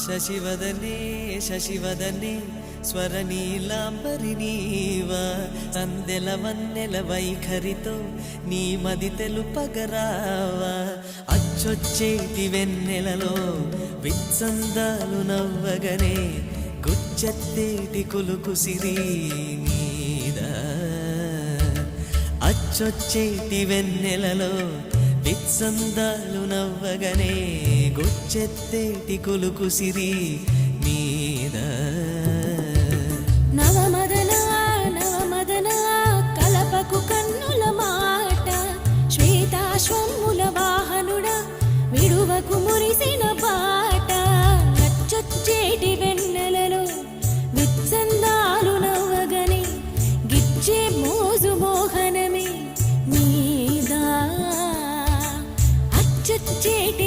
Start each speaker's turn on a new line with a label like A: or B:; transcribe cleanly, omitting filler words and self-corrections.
A: శశివదనే శశివదనే స్వరనీలాంబరి నీవా సందెల వన్నెల వైఖరితో నీ మది తెలుపగరావా అచ్చొచ్చేటి వెన్నెలలో విత్సందాలు నవ్వగనే గుచ్చెత్తేటి కులుకు సిరి నీదా అచ్చొచ్చేటి వెన్నెలలో విత్సందాలు నవ్వగనే గుచ్చెత్తేటి కులుకు సిరి నీదా
B: నవమదన నవమదన కలపకు కన్నుల మాట శ్వేతాశ్వముల వాహనుడా విడువకు మురిసిన